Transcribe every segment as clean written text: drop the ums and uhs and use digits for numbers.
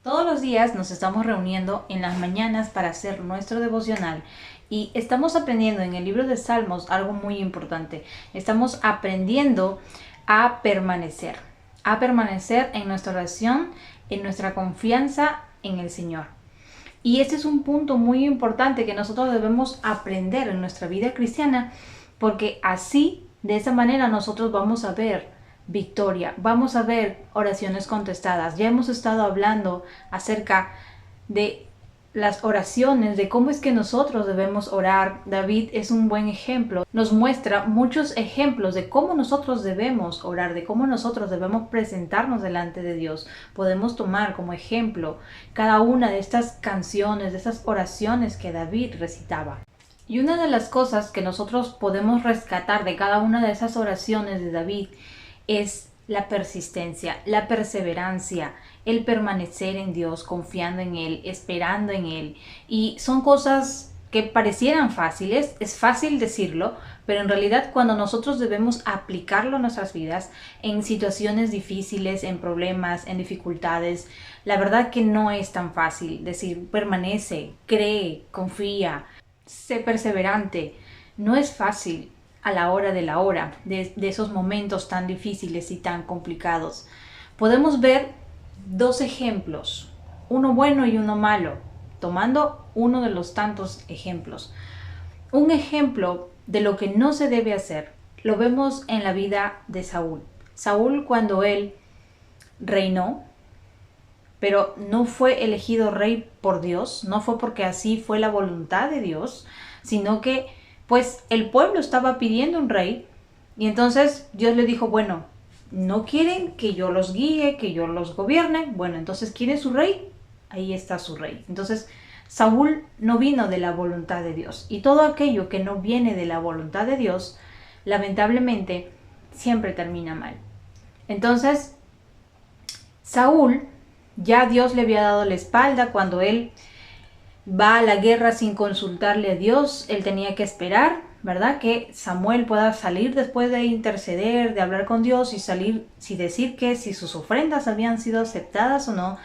Todos los días nos estamos reuniendo en las mañanas para hacer nuestro devocional y estamos aprendiendo en el libro de Salmos algo muy importante. Estamos aprendiendo a permanecer en nuestra oración, en nuestra confianza en el Señor. Y este es un punto muy importante que nosotros debemos aprender en nuestra vida cristiana, porque así, de esa manera, nosotros vamos a ver victoria, vamos a ver oraciones contestadas. Ya hemos estado hablando acerca de las oraciones, de cómo es que nosotros debemos orar. David es un buen ejemplo. Nos muestra muchos ejemplos de cómo nosotros debemos orar, de cómo nosotros debemos presentarnos delante de Dios. Podemos tomar como ejemplo cada una de estas canciones, de estas oraciones que David recitaba. Y una de las cosas que nosotros podemos rescatar de cada una de esas oraciones de David es la persistencia, la perseverancia, el permanecer en Dios, confiando en Él, esperando en Él. Y son cosas que parecieran fáciles, es fácil decirlo, pero en realidad cuando nosotros debemos aplicarlo a nuestras vidas, en situaciones difíciles, en problemas, en dificultades, la verdad que no es tan fácil decir permanece, cree, confía, sé perseverante. No es fácil a la hora de la hora, de esos momentos tan difíciles y tan complicados. Podemos ver dos ejemplos, uno bueno y uno malo, tomando uno de los tantos ejemplos. Un ejemplo de lo que no se debe hacer lo vemos en la vida de Saúl. Saúl, cuando él reinó, pero no fue elegido rey por Dios, no fue porque así fue la voluntad de Dios, sino que pues el pueblo estaba pidiendo un rey y entonces Dios le dijo, bueno, no quieren que yo los guíe, que yo los gobierne, bueno, entonces ¿quién es su rey? Ahí está su rey. Entonces Saúl no vino de la voluntad de Dios, y todo aquello que no viene de la voluntad de Dios, lamentablemente, siempre termina mal. Entonces, Saúl, ya Dios le había dado la espalda cuando él va a la guerra sin consultarle a Dios. Él tenía que esperar, ¿verdad? Que Samuel pueda salir después de interceder, de hablar con Dios y salir, y decir que si sus ofrendas habían sido aceptadas o no,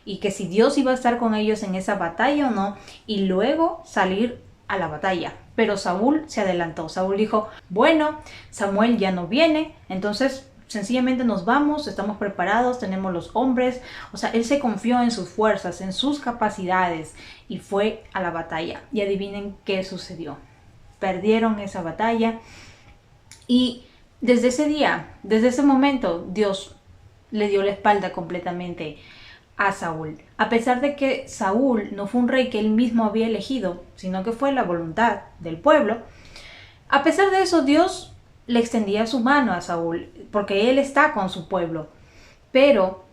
y que si Dios iba a estar con ellos en esa batalla o no, y luego salir a la batalla. Pero Saúl se adelantó. Saúl dijo, bueno, Samuel ya no viene, entonces sencillamente nos vamos, estamos preparados, tenemos los hombres. O sea, él se confió en sus fuerzas, en sus capacidades, y fue a la batalla. Y adivinen qué sucedió. Perdieron esa batalla, y desde ese día, desde ese momento, Dios le dio la espalda completamente a Saúl. A pesar de que Saúl no fue un rey que él mismo había elegido, sino que fue la voluntad del pueblo, a pesar de eso Dios le extendía su mano a Saúl, porque él está con su pueblo. Pero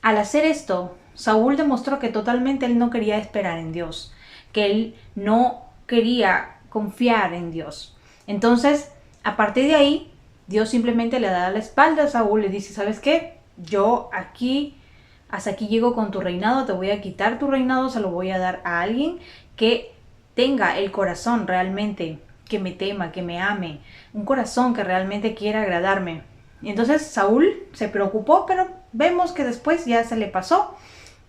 al hacer esto, Saúl demostró que totalmente él no quería esperar en Dios, que él no quería confiar en Dios. Entonces, a partir de ahí, Dios simplemente le da la espalda a Saúl, le dice, ¿sabes qué? Yo aquí, hasta aquí llego con tu reinado, te voy a quitar tu reinado, se lo voy a dar a alguien que tenga el corazón realmente que me tema, que me ame, un corazón que realmente quiera agradarme. Y entonces Saúl se preocupó, pero vemos que después ya se le pasó.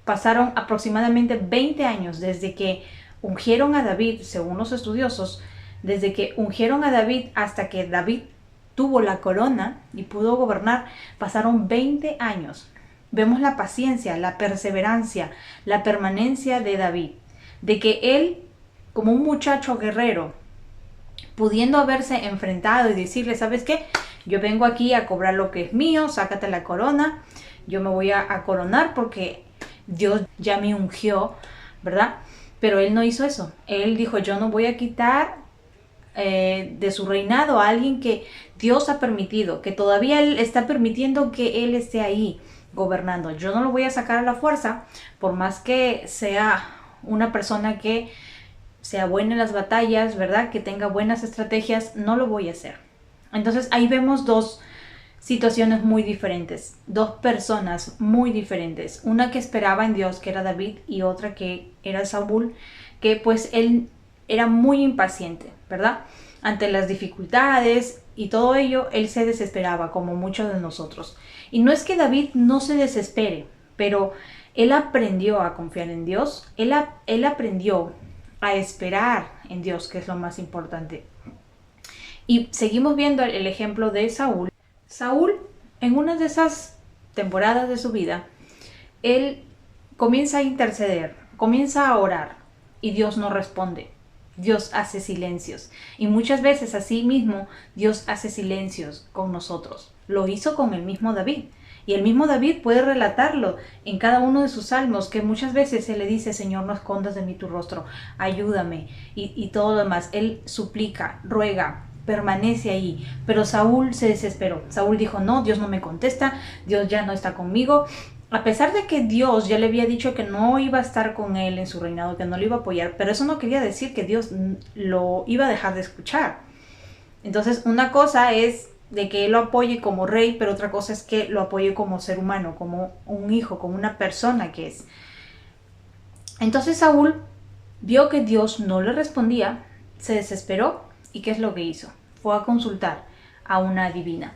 Pasaron aproximadamente 20 años desde que ungieron a David, según los estudiosos, desde que ungieron a David hasta que David tuvo la corona y pudo gobernar, pasaron 20 años. Vemos la paciencia, la perseverancia, la permanencia de David, de que él, como un muchacho guerrero, pudiendo haberse enfrentado y decirle, ¿sabes qué? Yo vengo aquí a cobrar lo que es mío, sácate la corona, yo me voy a coronar porque Dios ya me ungió, ¿verdad? Pero él no hizo eso. Él dijo, yo no voy a quitar de su reinado a alguien que Dios ha permitido, que todavía él está permitiendo que él esté ahí gobernando. Yo no lo voy a sacar a la fuerza, por más que sea una persona que sea buena en las batallas, ¿verdad? Que tenga buenas estrategias, no lo voy a hacer. Entonces ahí vemos dos situaciones muy diferentes, dos personas muy diferentes, una que esperaba en Dios, que era David, y otra que era Saúl, que pues él era muy impaciente, ¿verdad? Ante las dificultades y todo ello, él se desesperaba, como muchos de nosotros. Y no es que David no se desespere, pero Él aprendió a confiar en Dios, él aprendió a esperar en Dios, que es lo más importante. Y seguimos viendo el ejemplo de Saúl. Saúl, en una de esas temporadas de su vida, él comienza a interceder, comienza a orar y Dios no responde. Dios hace silencios. Y muchas veces así mismo Dios hace silencios con nosotros. Lo hizo con el mismo David. Y el mismo David puede relatarlo en cada uno de sus salmos, que muchas veces se le dice: Señor, no escondas de mí tu rostro, ayúdame, y todo lo demás. Él suplica, ruega, permanece ahí. Pero Saúl se desesperó. Saúl dijo: no, Dios no me contesta, Dios ya no está conmigo. A pesar de que Dios ya le había dicho que no iba a estar con él en su reinado, que no lo iba a apoyar, pero eso no quería decir que Dios lo iba a dejar de escuchar. Entonces, una cosa es de que él lo apoye como rey, pero otra cosa es que lo apoye como ser humano, como un hijo, como una persona que es. Entonces Saúl vio que Dios no le respondía, se desesperó, y ¿qué es lo que hizo? Fue a consultar a una adivina.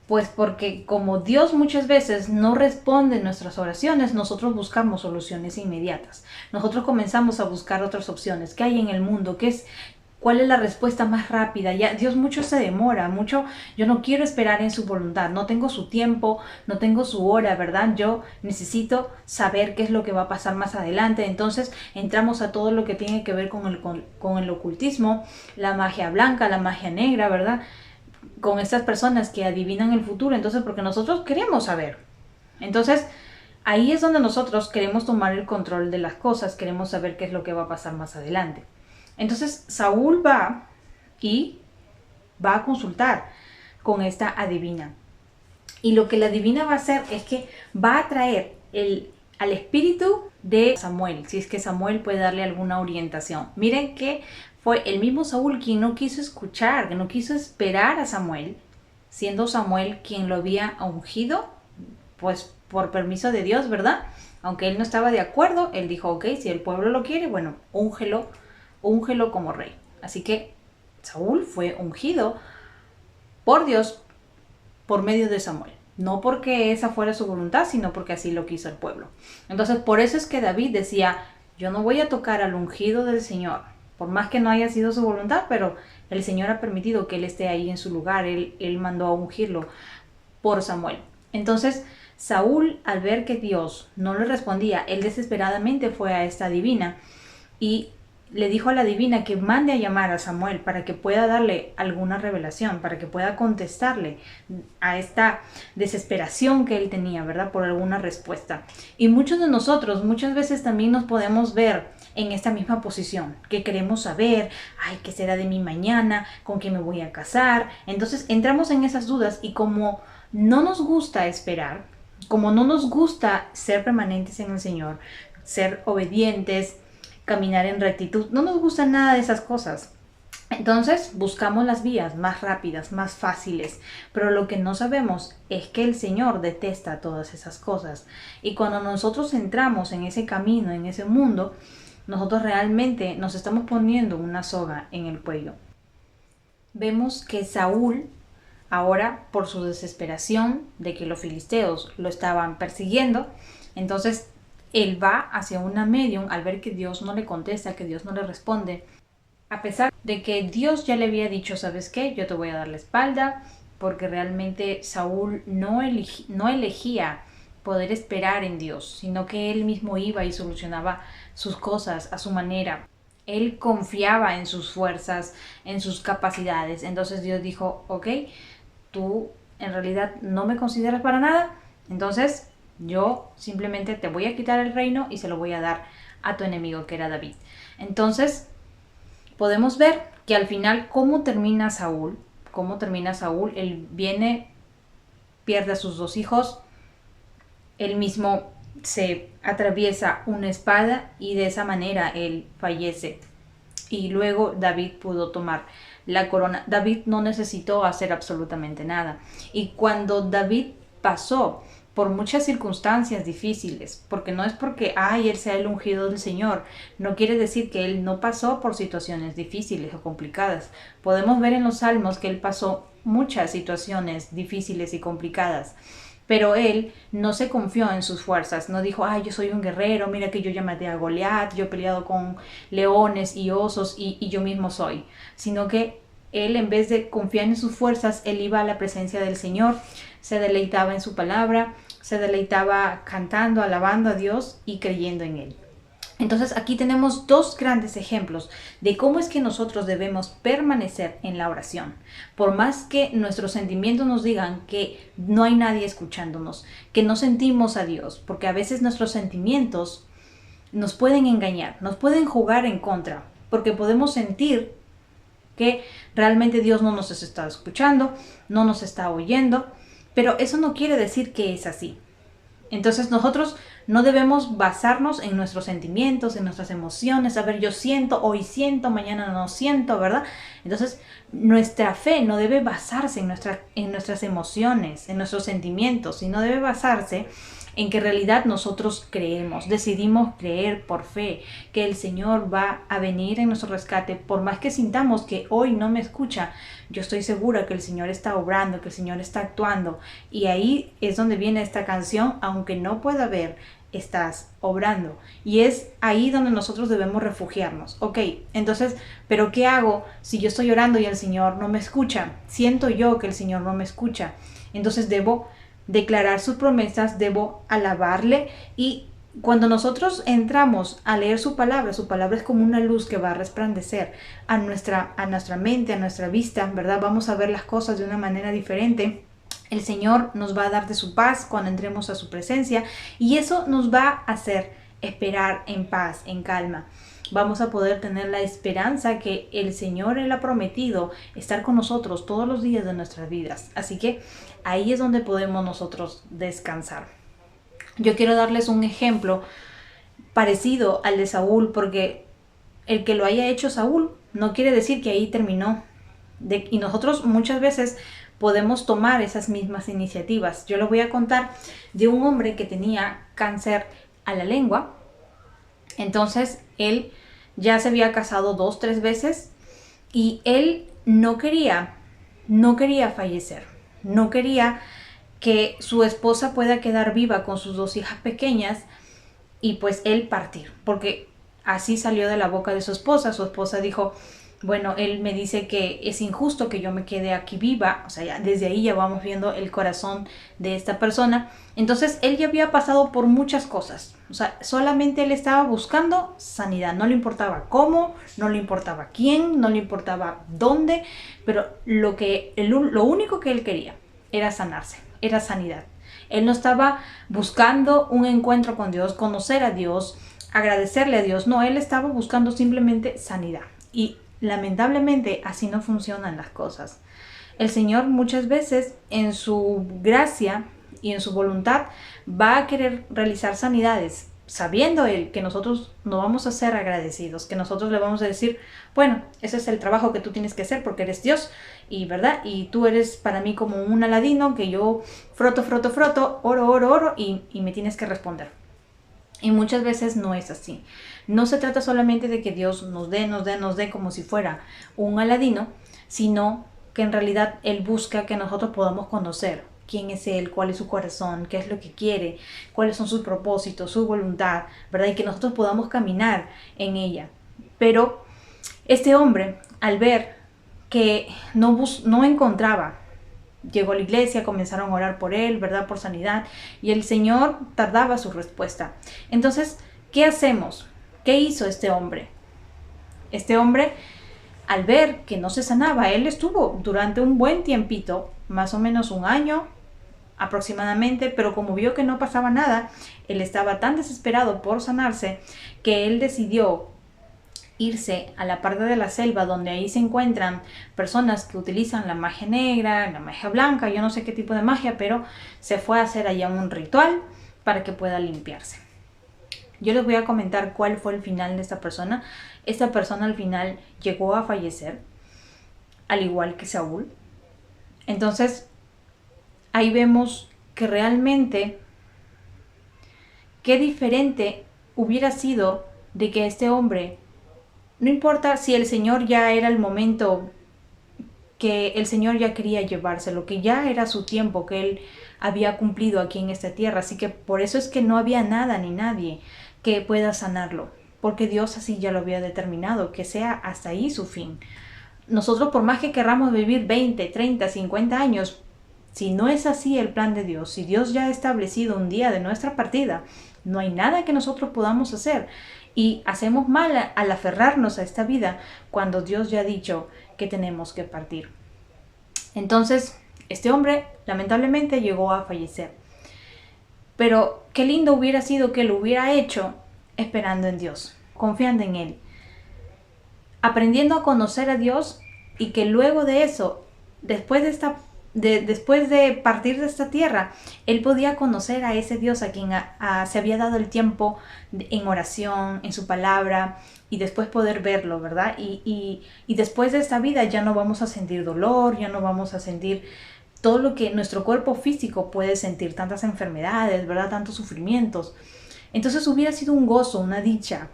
Pues porque como Dios muchas veces no responde nuestras oraciones, nosotros buscamos soluciones inmediatas. Nosotros comenzamos a buscar otras opciones. ¿Qué hay en el mundo? ¿Cuál es la respuesta más rápida? Ya Dios mucho se demora, mucho. Yo no quiero esperar en su voluntad, no tengo su tiempo, no tengo su hora, ¿verdad? Yo necesito saber qué es lo que va a pasar más adelante. Entonces entramos a todo lo que tiene que ver con el ocultismo, la magia blanca, la magia negra, ¿verdad? Con estas personas que adivinan el futuro. Entonces, porque nosotros queremos saber. Entonces, ahí es donde nosotros queremos tomar el control de las cosas, queremos saber qué es lo que va a pasar más adelante. Entonces Saúl va a consultar con esta adivina. Y lo que la adivina va a hacer es que va a traer al espíritu de Samuel, si es que Samuel puede darle alguna orientación. Miren que fue el mismo Saúl quien no quiso escuchar, que no quiso esperar a Samuel, siendo Samuel quien lo había ungido, pues por permiso de Dios, ¿verdad? Aunque él no estaba de acuerdo, él dijo: ok, si el pueblo lo quiere, bueno, úngelo como rey. Así que Saúl fue ungido por Dios por medio de Samuel. No porque esa fuera su voluntad, sino porque así lo quiso el pueblo. Entonces, por eso es que David decía: yo no voy a tocar al ungido del Señor, por más que no haya sido su voluntad, pero el Señor ha permitido que él esté ahí en su lugar. Él mandó a ungirlo por Samuel. Entonces, Saúl, al ver que Dios no le respondía, él desesperadamente fue a esta adivina y le dijo a la adivina que mande a llamar a Samuel para que pueda darle alguna revelación, para que pueda contestarle a esta desesperación que él tenía, ¿verdad? Por alguna respuesta. Y muchos de nosotros muchas veces también nos podemos ver en esta misma posición, que queremos saber: ay, ¿qué será de mí mañana? ¿Con quién me voy a casar? Entonces entramos en esas dudas, y como no nos gusta esperar, como no nos gusta ser permanentes en el Señor, ser obedientes, caminar en rectitud, no nos gusta nada de esas cosas. Entonces buscamos las vías más rápidas, más fáciles, pero lo que no sabemos es que el Señor detesta todas esas cosas. Y cuando nosotros entramos en ese camino, en ese mundo, nosotros realmente nos estamos poniendo una soga en el cuello. Vemos que Saúl, ahora por su desesperación de que los filisteos lo estaban persiguiendo, entonces él va hacia una medium al ver que Dios no le contesta, que Dios no le responde. A pesar de que Dios ya le había dicho: ¿sabes qué? Yo te voy a dar la espalda, porque realmente Saúl no elegía poder esperar en Dios, sino que él mismo iba y solucionaba sus cosas a su manera. Él confiaba en sus fuerzas, en sus capacidades. Entonces Dios dijo: ok, tú en realidad no me consideras para nada, entonces yo simplemente te voy a quitar el reino y se lo voy a dar a tu enemigo, que era David. Entonces podemos ver que al final cómo termina Saúl. Él viene, pierde a sus 2 hijos, él mismo se atraviesa una espada y de esa manera él fallece. Y luego David pudo tomar la corona. David no necesitó hacer absolutamente nada. Y cuando David pasó por muchas circunstancias difíciles, porque no es porque él sea el ungido del Señor, no quiere decir que él no pasó por situaciones difíciles o complicadas. Podemos ver en los Salmos que él pasó muchas situaciones difíciles y complicadas, Pero él no se confió en sus fuerzas, no dijo, ay, yo soy un guerrero, mira que yo ya maté a Goliat, yo he peleado con leones y osos y yo mismo soy, sino que él, en vez de confiar en sus fuerzas, él iba a la presencia del Señor, se deleitaba en su palabra, se deleitaba cantando, alabando a Dios y creyendo en Él. Entonces aquí tenemos dos grandes ejemplos de cómo es que nosotros debemos permanecer en la oración. Por más que nuestros sentimientos nos digan que no hay nadie escuchándonos, que no sentimos a Dios, porque a veces nuestros sentimientos nos pueden engañar, nos pueden jugar en contra, porque podemos sentir que realmente Dios no nos está escuchando, no nos está oyendo, pero eso no quiere decir que es así. Entonces nosotros no debemos basarnos en nuestros sentimientos, en nuestras emociones. A ver, yo siento, hoy siento, mañana no siento, ¿verdad? Entonces nuestra fe no debe basarse en nuestras emociones, en nuestros sentimientos, sino debe basarse en que en realidad nosotros creemos, decidimos creer por fe, que el Señor va a venir en nuestro rescate. Por más que sintamos que hoy no me escucha, yo estoy segura que el Señor está obrando, que el Señor está actuando. Y ahí es donde viene esta canción, aunque no pueda ver, estás obrando. Y es ahí donde nosotros debemos refugiarnos. Ok, entonces, ¿pero qué hago si yo estoy orando y el Señor no me escucha? Siento yo que el Señor no me escucha. Entonces debo declarar sus promesas, debo alabarle. Y cuando nosotros entramos a leer su palabra es como una luz que va a resplandecer a nuestra mente, a nuestra vista, ¿verdad? Vamos a ver las cosas de una manera diferente. El Señor nos va a dar de su paz cuando entremos a su presencia y eso nos va a hacer esperar en paz, en calma. Vamos a poder tener la esperanza que el Señor Él ha prometido estar con nosotros todos los días de nuestras vidas. Así que ahí es donde podemos nosotros descansar. Yo quiero darles un ejemplo parecido al de Saúl, porque el que lo haya hecho Saúl no quiere decir que ahí terminó. Y nosotros muchas veces podemos tomar esas mismas iniciativas. Yo les voy a contar de un hombre que tenía cáncer a la lengua. Entonces él ya se había casado 2-3 veces y él no quería fallecer, no quería que su esposa pueda quedar viva con sus 2 hijas pequeñas y pues él partir, porque así salió de la boca de su esposa. Su esposa dijo, bueno, él me dice que es injusto que yo me quede aquí viva. O sea, ya, desde ahí ya vamos viendo el corazón de esta persona. Entonces, él ya había pasado por muchas cosas. O sea, solamente él estaba buscando sanidad. No le importaba cómo, no le importaba quién, no le importaba dónde. Pero lo único que él quería era sanarse, era sanidad. Él no estaba buscando un encuentro con Dios, conocer a Dios, agradecerle a Dios. No, él estaba buscando simplemente sanidad. Y lamentablemente así no funcionan las cosas. El Señor muchas veces en su gracia y en su voluntad va a querer realizar sanidades, sabiendo Él que nosotros no vamos a ser agradecidos, que nosotros le vamos a decir, bueno, ese es el trabajo que tú tienes que hacer porque eres Dios y verdad, y tú eres para mí como un aladino que yo froto, oro y me tienes que responder. Y muchas veces no es así. No se trata solamente de que Dios nos dé como si fuera un aladino, sino que en realidad Él busca que nosotros podamos conocer quién es Él, cuál es su corazón, qué es lo que quiere, cuáles son sus propósitos, su voluntad, ¿verdad? Y que nosotros podamos caminar en ella. Pero este hombre, al ver que no encontraba, llegó a la iglesia, comenzaron a orar por él, ¿verdad? Por sanidad. Y el Señor tardaba su respuesta. Entonces, ¿qué hacemos? ¿Qué hizo este hombre? Este hombre, al ver que no se sanaba, él estuvo durante un buen tiempito, más o menos 1 año aproximadamente, pero como vio que no pasaba nada, él estaba tan desesperado por sanarse que él decidió irse a la parte de la selva donde ahí se encuentran personas que utilizan la magia negra, la magia blanca, yo no sé qué tipo de magia, pero se fue a hacer allá un ritual para que pueda limpiarse. Yo les voy a comentar cuál fue el final de esta persona. Esta persona al final llegó a fallecer, al igual que Saúl. Entonces, ahí vemos que realmente qué diferente hubiera sido de que este hombre, no importa si el Señor ya era el momento que el Señor ya quería llevárselo, que ya era su tiempo, que Él había cumplido aquí en esta tierra. Así que por eso es que no había nada ni nadie que pueda sanarlo, porque Dios así ya lo había determinado, que sea hasta ahí su fin. Nosotros, por más que querramos vivir 20, 30, 50 años, si no es así el plan de Dios, si Dios ya ha establecido un día de nuestra partida, no hay nada que nosotros podamos hacer. Y hacemos mal al aferrarnos a esta vida cuando Dios ya ha dicho que tenemos que partir. Entonces, este hombre lamentablemente llegó a fallecer. Pero qué lindo hubiera sido que lo hubiera hecho esperando en Dios, confiando en Él, aprendiendo a conocer a Dios, y que luego de eso, después de partir de esta tierra, él podía conocer a ese Dios a quien se había dado el tiempo en oración, en su palabra, y después poder verlo, ¿verdad? Y después de esta vida ya no vamos a sentir dolor, ya no vamos a sentir todo lo que nuestro cuerpo físico puede sentir, tantas enfermedades, ¿verdad? Tantos sufrimientos. Entonces hubiera sido un gozo, una dicha,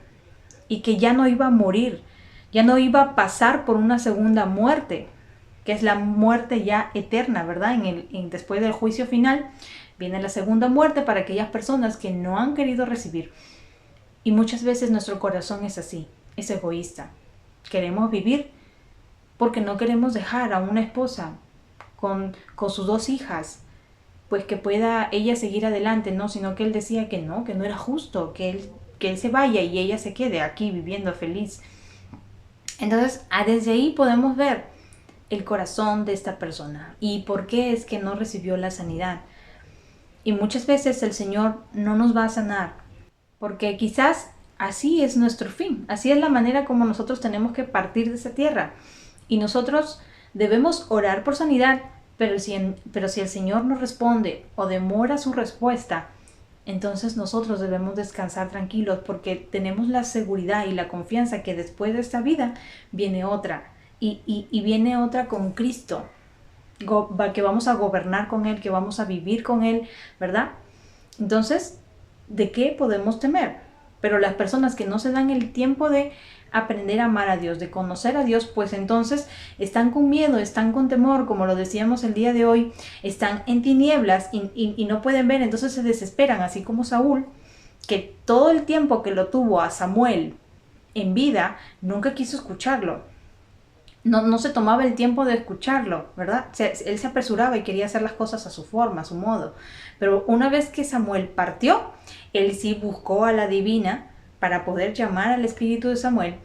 y que ya no iba a morir, ya no iba a pasar por una segunda muerte, que es la muerte ya eterna, ¿verdad? Después del juicio final viene la segunda muerte para aquellas personas que no han querido recibir. Y muchas veces nuestro corazón es así, es egoísta. Queremos vivir porque no queremos dejar a una esposa con sus 2 hijas, pues que pueda ella seguir adelante, no, sino que él decía que no era justo, que él se vaya y ella se quede aquí viviendo feliz. Entonces, desde ahí podemos ver el corazón de esta persona y por qué es que no recibió la sanidad. Y muchas veces el Señor no nos va a sanar, porque quizás así es nuestro fin, así es la manera como nosotros tenemos que partir de esa tierra. Y nosotros debemos orar por sanidad, pero si el Señor no responde o demora su respuesta, entonces nosotros debemos descansar tranquilos, porque tenemos la seguridad y la confianza que después de esta vida viene otra, y viene otra con Cristo, que vamos a gobernar con Él, que vamos a vivir con Él, ¿verdad? Entonces, ¿de qué podemos temer? Pero las personas que no se dan el tiempo de aprender a amar a Dios, de conocer a Dios, pues entonces están con miedo, están con temor, como lo decíamos el día de hoy, están en tinieblas y no pueden ver, entonces se desesperan, así como Saúl, que todo el tiempo que lo tuvo a Samuel en vida, nunca quiso escucharlo. No se tomaba el tiempo de escucharlo, ¿verdad? Él se apresuraba y quería hacer las cosas a su forma, a su modo. Pero una vez que Samuel partió, él sí buscó a la divina para poder llamar al espíritu de Samuel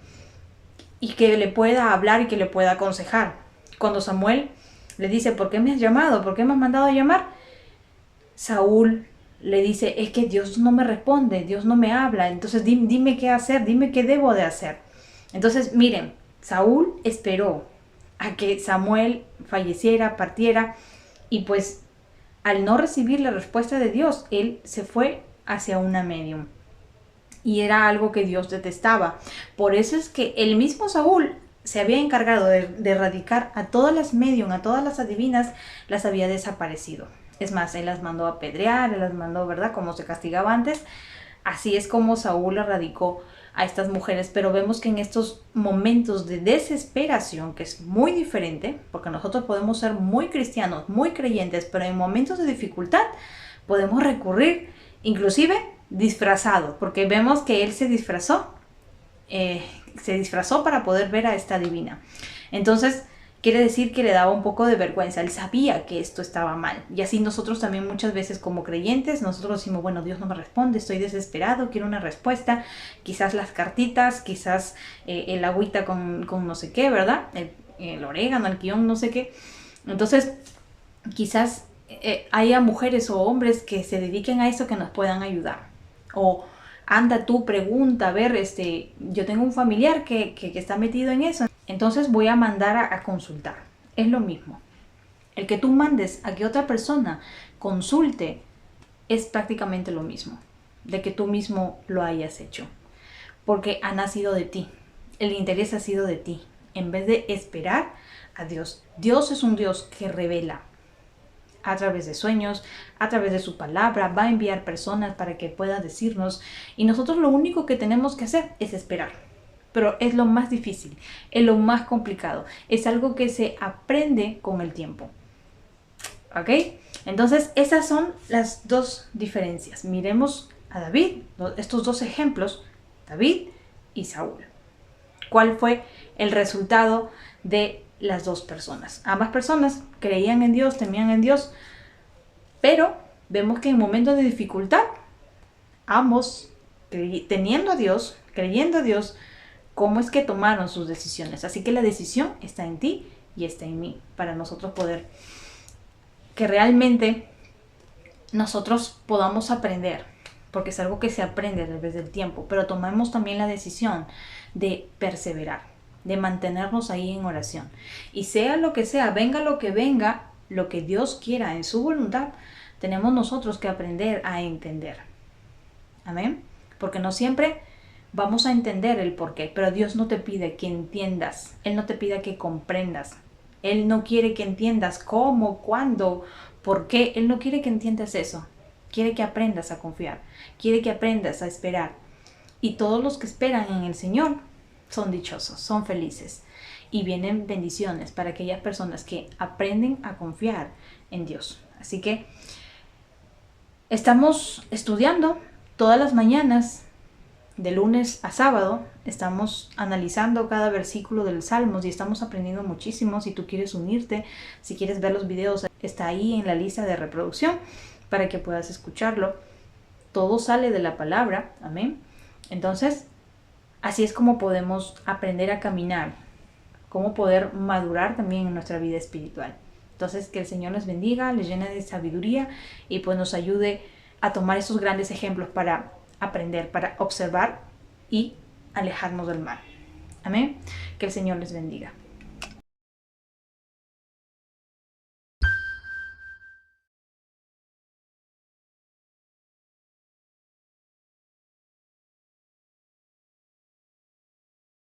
y que le pueda hablar y que le pueda aconsejar. Cuando Samuel le dice, ¿por qué me has llamado? ¿Por qué me has mandado a llamar? Saúl le dice, es que Dios no me responde, Dios no me habla, entonces dime qué hacer, dime qué debo de hacer. Entonces, miren, Saúl esperó a que Samuel falleciera, partiera, y pues al no recibir la respuesta de Dios, él se fue hacia una medium. Y era algo que Dios detestaba. Por eso es que el mismo Saúl se había encargado de erradicar a todas las medium, a todas las adivinas, las había desaparecido. Es más, él las mandó a apedrear, él las mandó, ¿verdad? Como se castigaba antes. Así es como Saúl erradicó a estas mujeres, pero vemos que en estos momentos de desesperación, que es muy diferente, porque nosotros podemos ser muy cristianos, muy creyentes, pero en momentos de dificultad podemos recurrir inclusive disfrazado, porque vemos que él se disfrazó para poder ver a esta divina. Entonces quiere decir que le daba un poco de vergüenza, él sabía que esto estaba mal, y así nosotros también muchas veces como creyentes, nosotros decimos, bueno, Dios no me responde, estoy desesperado, quiero una respuesta, quizás las cartitas, quizás el agüita con no sé qué, ¿verdad? El orégano, el guión, no sé qué. Entonces quizás haya mujeres o hombres que se dediquen a eso, que nos puedan ayudar. O anda tú, pregunta, a ver, yo tengo un familiar que está metido en eso, entonces voy a mandar a consultar. Es lo mismo. El que tú mandes a que otra persona consulte es prácticamente lo mismo, de que tú mismo lo hayas hecho, porque ha nacido de ti, el interés ha sido de ti, en vez de esperar a Dios. Dios es un Dios que revela a través de sueños, a través de su palabra, va a enviar personas para que pueda decirnos, y nosotros lo único que tenemos que hacer es esperar. pero es lo más difícil, es lo más complicado. Es algo que se aprende con el tiempo. ¿Ok? Entonces, esas son las dos diferencias. Miremos a David, estos dos ejemplos, David y Saúl. ¿Cuál fue el resultado de las dos personas? Ambas personas creían en Dios, temían en Dios, pero vemos que en momentos de dificultad, ambos, teniendo a Dios, creyendo a Dios, ¿cómo es que tomaron sus decisiones? Así que la decisión está en ti y está en mí, para nosotros poder que realmente nosotros podamos aprender, porque es algo que se aprende a través del tiempo, pero tomemos también la decisión de perseverar, de mantenernos ahí en oración. Y sea lo que sea, venga lo que venga, lo que Dios quiera en su voluntad, tenemos nosotros que aprender a entender. Amén. Porque no siempre vamos a entender el porqué, pero Dios no te pide que entiendas, Él no te pide que comprendas. Él no quiere que entiendas cómo, cuándo, por qué. Él no quiere que entiendas eso. Quiere que aprendas a confiar. Quiere que aprendas a esperar. Y todos los que esperan en el Señor son dichosos, son felices. Y vienen bendiciones para aquellas personas que aprenden a confiar en Dios. Así que estamos estudiando todas las mañanas, de lunes a sábado, estamos analizando cada versículo del Salmos y estamos aprendiendo muchísimo. Si tú quieres unirte, si quieres ver los videos, está ahí en la lista de reproducción para que puedas escucharlo. Todo sale de la palabra, amén. Entonces, así es como podemos aprender a caminar, cómo poder madurar también en nuestra vida espiritual. Entonces, que el Señor les bendiga, les llene de sabiduría y pues nos ayude a tomar esos grandes ejemplos para aprender, para observar y alejarnos del mal. Amén. Que el Señor les bendiga.